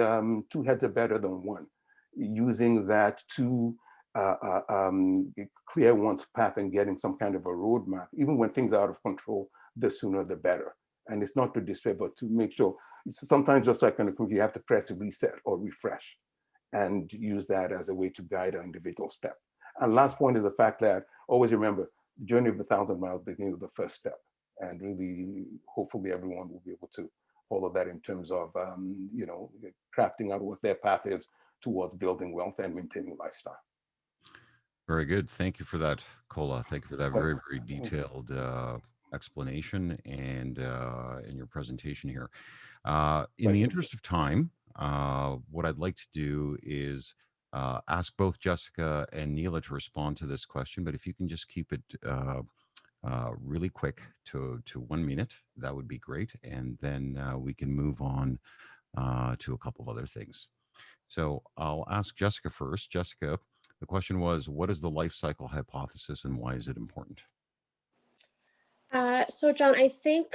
two heads are better than one. Using that to clear one's path and getting some kind of a roadmap, even when things are out of control, the sooner the better. And it's not to despair, but to make sure. Sometimes just like on a computer, you have to press reset or refresh and use that as a way to guide an individual step. And last point is the fact that always remember, the journey of 1,000 miles begins with the first step. And really, hopefully everyone will be able to follow that in terms of, crafting out what their path is towards building wealth and maintaining lifestyle. Very good. Thank you for that, Kola. Thank you for that very, very detailed explanation and in your presentation here. In the interest of time, what I'd like to do is ask both Jessica and Neela to respond to this question, but if you can just keep it really quick to 1 minute, that would be great. And then we can move on to a couple of other things. So I'll ask Jessica first. Jessica, the question was, what is the life cycle hypothesis and why is it important? So John, I think,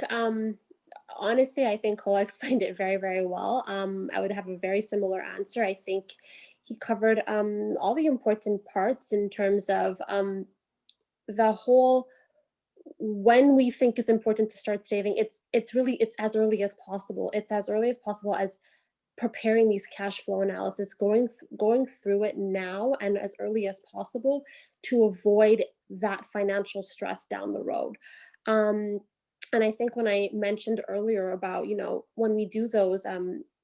honestly, I think Cole explained it very, very well. I would have a very similar answer. I think he covered all the important parts in terms of the whole, when we think it's important to start saving, it's as early as possible. It's as early as possible as preparing these cash flow analysis, going through it now and as early as possible to avoid that financial stress down the road. And I think when I mentioned earlier about, when we do those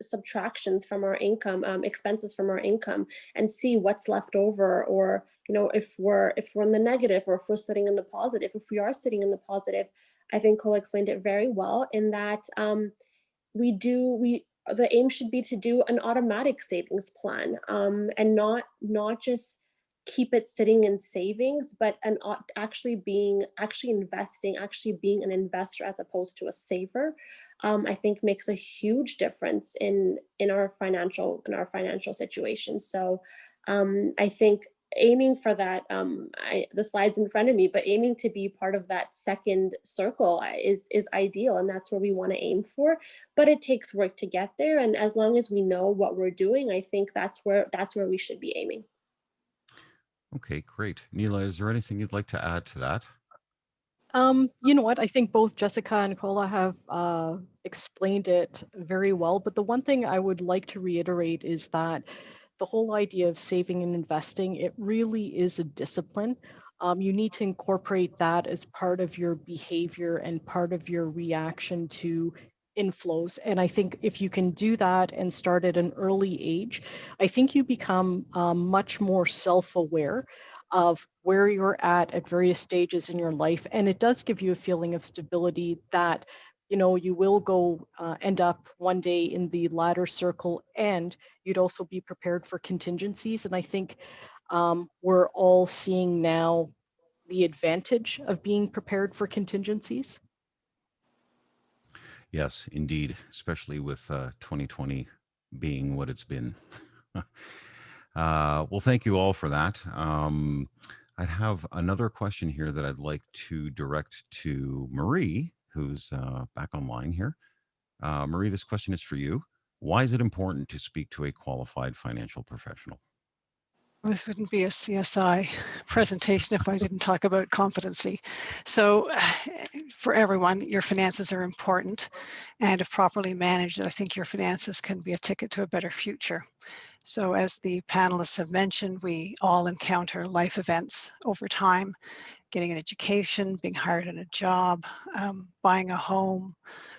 subtractions from our income, expenses from our income, and see what's left over, or if we're in the negative, or if we're sitting in the positive. If we are sitting in the positive, I think Cole explained it very well in that the aim should be to do an automatic savings plan, and not just keep it sitting in savings, but actually investing, actually being an investor as opposed to a saver. I think makes a huge difference in our financial situation. So I think aiming for that, the slides in front of me, but aiming to be part of that second circle is ideal, and that's where we want to aim for. But it takes work to get there, and as long as we know what we're doing, I think that's where we should be aiming. Okay, great. Neela, is there anything you'd like to add to that? You know what? I think both Jessica and Kola have explained it very well. But the one thing I would like to reiterate is that the whole idea of saving and investing, it really is a discipline. You need to incorporate that as part of your behavior and part of your reaction to inflows. And I think if you can do that and start at an early age, I think you become much more self-aware of where you're at various stages in your life. And it does give you a feeling of stability that, you will go end up one day in the latter circle, and you'd also be prepared for contingencies. And I think we're all seeing now the advantage of being prepared for contingencies. Yes, indeed, especially with 2020 being what it's been. Well, thank you all for that. I have another question here that I'd like to direct to Marie, who's back online here. Marie, this question is for you. Why is it important to speak to a qualified financial professional? This wouldn't be a CSI presentation if I didn't talk about competency. So for everyone, your finances are important. And if properly managed, I think your finances can be a ticket to a better future. So as the panelists have mentioned, we all encounter life events over time, getting an education, being hired in a job, buying a home,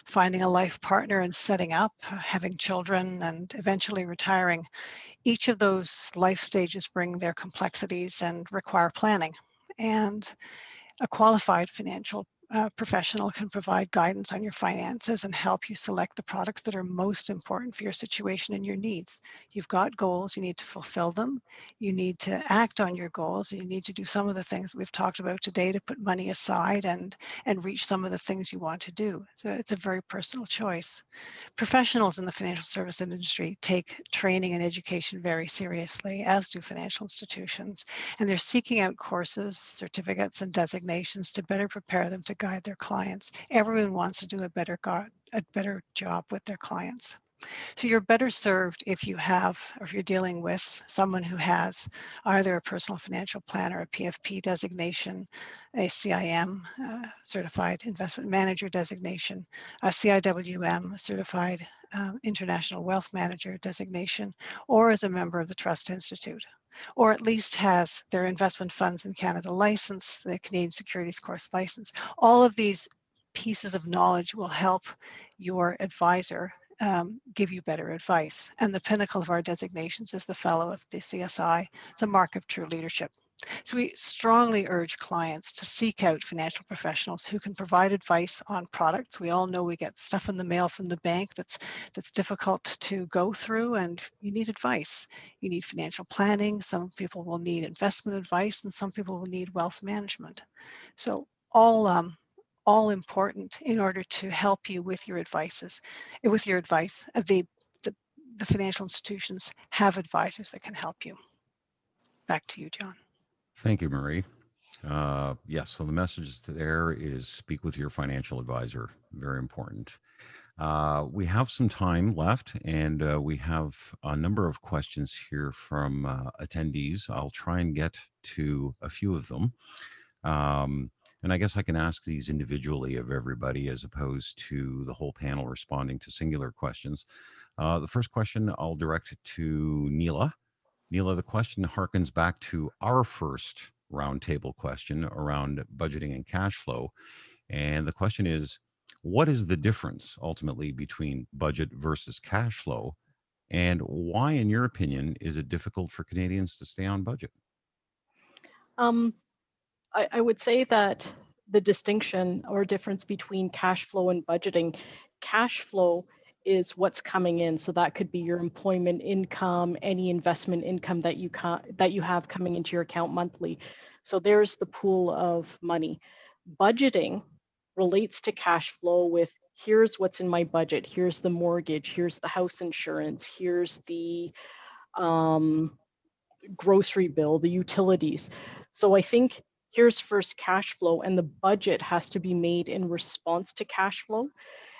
finding a life partner and setting up, having children, and eventually retiring. Each of those life stages bring their complexities and require planning. And a qualified financial professional can provide guidance on your finances and help you select the products that are most important for your situation and your needs. You've got goals, you need to fulfill them, you need to act on your goals, and you need to do some of the things that we've talked about today to put money aside and reach some of the things you want to do. So it's a very personal choice. Professionals in the financial service industry take training and education very seriously, as do financial institutions, and they're seeking out courses, certificates, and designations to better prepare them to guide their clients. Everyone wants to do a better job with their clients. So you're better served if you have, or if you're dealing with someone who has either a personal financial planner, a PFP designation, a CIM, certified investment manager designation, a CIWM, certified international wealth manager designation, or as a member of the Trust Institute, or at least has their investment funds in Canada license, the Canadian Securities Course license. All of these pieces of knowledge will help your advisor give you better advice. And the pinnacle of our designations is the Fellow of the CSI. It's a mark of true leadership. So we strongly urge clients to seek out financial professionals who can provide advice on products. We all know we get stuff in the mail from the bank that's difficult to go through, and you need advice. You need financial planning. Some people will need investment advice, and some people will need wealth management. So all important in order to help you with your advice. The financial institutions have advisors that can help you. Back to you, John. Thank you, Marie. Yes, so the message there is speak with your financial advisor. Very important. We have some time left, and we have a number of questions here from attendees. I'll try and get to a few of them. And I guess I can ask these individually of everybody as opposed to the whole panel responding to singular questions. The first question I'll direct it to Neela. Neela, the question harkens back to our first roundtable question around budgeting and cash flow. And the question is, what is the difference ultimately between budget versus cash flow? And why, in your opinion, is it difficult for Canadians to stay on budget? I would say that the distinction or difference between cash flow and budgeting, cash flow is what's coming in. So that could be your employment income, any investment income that you have coming into your account monthly. So there's the pool of money. Budgeting relates to cash flow with here's what's in my budget, here's the mortgage, here's the house insurance, here's the grocery bill, the utilities. So I think here's first cash flow, and the budget has to be made in response to cash flow.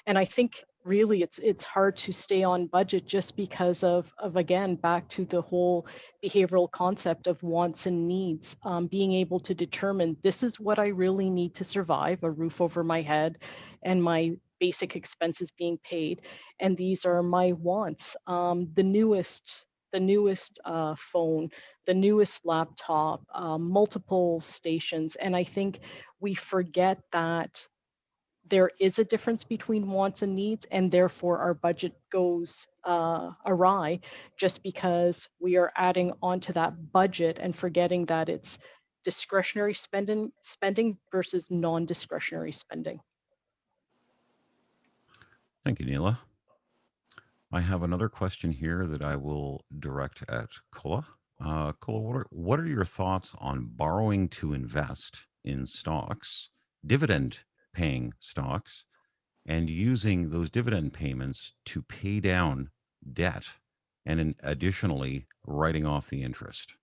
And I think really it's hard to stay on budget just because of again, back to the whole behavioral concept of wants and needs, being able to determine this is what I really need to survive, a roof over my head and my basic expenses being paid. And these are my wants. The newest phone, the newest laptop, multiple stations. And I think we forget that there is a difference between wants and needs, and therefore our budget goes awry just because we are adding onto that budget and forgetting that it's discretionary spending versus non-discretionary spending. Thank you, Neela. I have another question here that I will direct at Kola. Kola, what are your thoughts on borrowing to invest in stocks, dividend paying stocks, and using those dividend payments to pay down debt and additionally writing off the interest?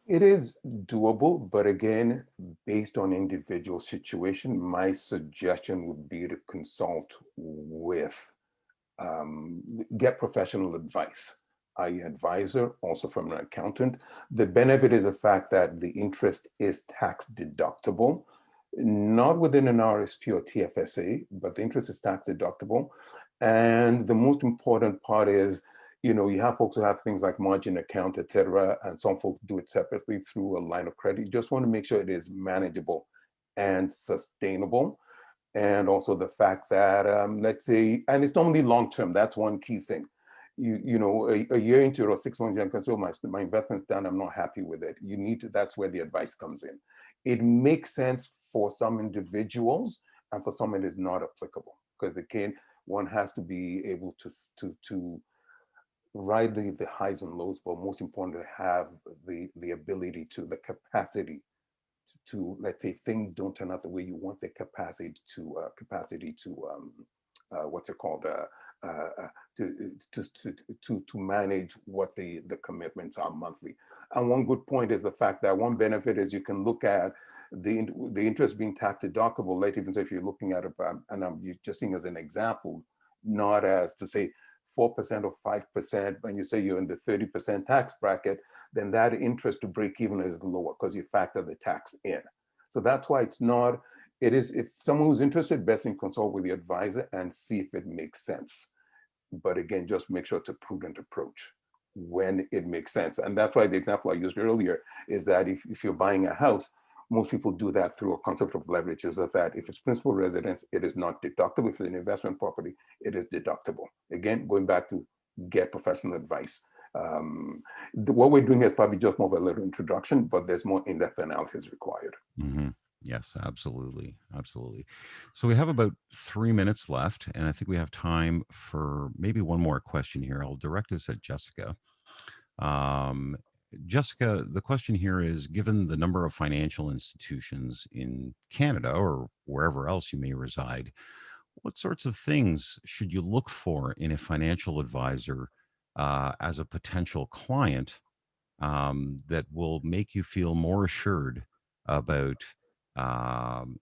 It is doable, but again, based on individual situation, my suggestion would be to consult with, get professional advice. i.e. advisor, also from an accountant. The benefit is the fact that the interest is tax deductible, not within an RSP or TFSA, but the interest is tax deductible. And the most important part is, you know, you have folks who have things like margin account, et cetera, and some folks do it separately through a line of credit. You just want to make sure it is manageable and sustainable. And also the fact that, let's say, and it's normally long-term, that's one key thing. You know, a year into it or 6 months, you can say, oh, my investment's done, I'm not happy with it. You need to, that's where the advice comes in. It makes sense for some individuals, and for some it is not applicable. Because again, one has to be able to ride the highs and lows, but most importantly, have the ability to, the capacity to, let's say, things don't turn out the way you want, the capacity to what's it called, to manage what the commitments are monthly. And one good point is the fact that one benefit is you can look at the interest being tax deductible, like even if you're looking at it, and I'm just seeing as an example, not as to say 4% or 5%, when you say you're in the 30% tax bracket, then that interest to break even is lower because you factor the tax in. So that's why it's not, it is, if someone who's interested, best in consult with the advisor and see if it makes sense. But again, just make sure it's a prudent approach when it makes sense. And that's why the example I used earlier is that if you're buying a house, most people do that through a concept of leverage, is that if it's principal residence, it is not deductible. If it's an investment property, it is deductible. Again, going back to get professional advice. What we're doing is probably just more of a little introduction, but there's more in-depth analysis required. Mm-hmm. Yes, absolutely. Absolutely. So we have about 3 minutes left, and I think we have time for maybe one more question here. I'll direct this at Jessica. Jessica, the question here is, given the number of financial institutions in Canada or wherever else you may reside, what sorts of things should you look for in a financial advisor as a potential client that will make you feel more assured about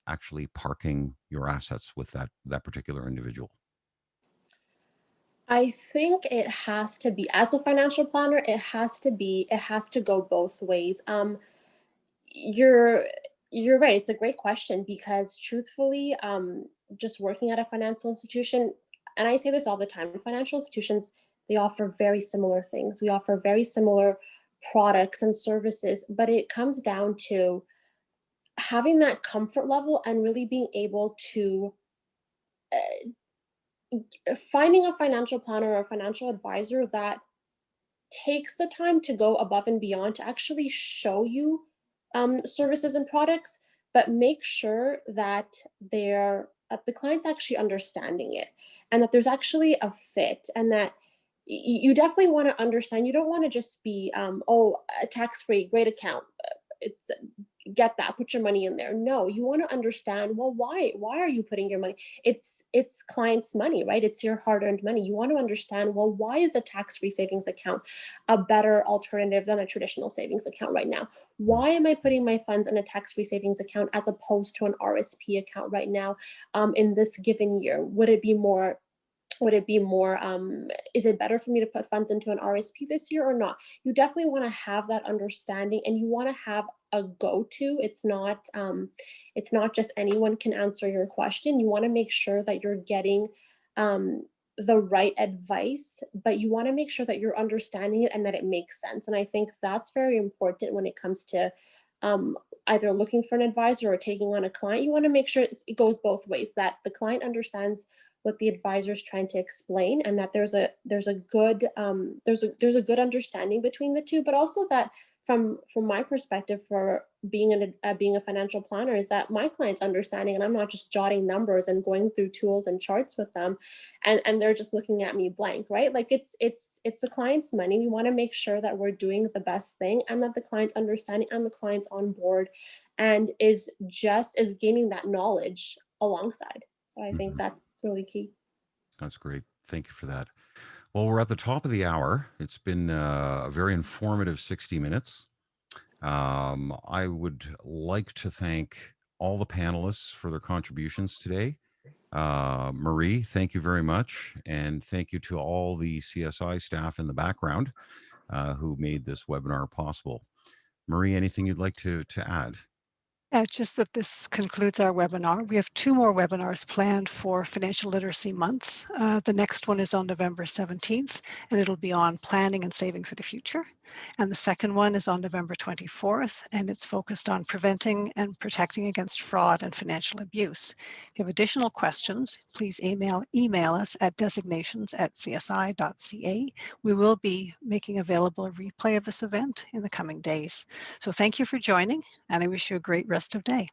actually parking your assets with that particular individual? I think it has to be, as a financial planner, it has to go both ways. You're you're right. It's a great question because truthfully, just working at a financial institution, and I say this all the time, financial institutions, they offer very similar things. We offer very similar products and services, but it comes down to having that comfort level and really being able to finding a financial planner or a financial advisor that takes the time to go above and beyond to actually show you services and products, but make sure that the client's actually understanding it and that there's actually a fit and that you definitely want to understand. You don't want to just be, a tax-free, great account. It's get that, put your money in there. No, you want to understand, well, why are you putting your money? It's clients' money, right? It's your hard-earned money. You want to understand, well, why is a tax-free savings account a better alternative than a traditional savings account right now? Why am I putting my funds in a tax-free savings account as opposed to an RSP account right now in this given year? Would it be more, is it better for me to put funds into an RSP this year or not? You definitely want to have that understanding and you want to have a go-to. It's not just anyone can answer your question. You want to make sure that you're getting the right advice, but you want to make sure that you're understanding it and that it makes sense. And I think that's very important when it comes to either looking for an advisor or taking on a client. You want to make sure it goes both ways, that the client understands what the advisor is trying to explain and that there's a good understanding between the two, but also that from my perspective for being a financial planner is that my client's understanding and I'm not just jotting numbers and going through tools and charts with them and they're just looking at me blank, right? Like it's the client's money. We want to make sure that we're doing the best thing and that the client's understanding and the client's on board and is gaining that knowledge alongside. So I think that's really key. That's great. Thank you for that. Well, we're at the top of the hour. It's been a very informative 60 minutes. I would like to thank all the panelists for their contributions today. Marie, thank you very much. And thank you to all the CSI staff in the background who made this webinar possible. Marie, anything you'd like to add? Just that this concludes our webinar. We have 2 more webinars planned for Financial Literacy Month. The next one is on November 17th, and it'll be on planning and saving for the future. And the second one is on November 24th, and it's focused on preventing and protecting against fraud and financial abuse. If you have additional questions, please email us at designations@csi.ca. We will be making available a replay of this event in the coming days. So thank you for joining, and I wish you a great rest of day.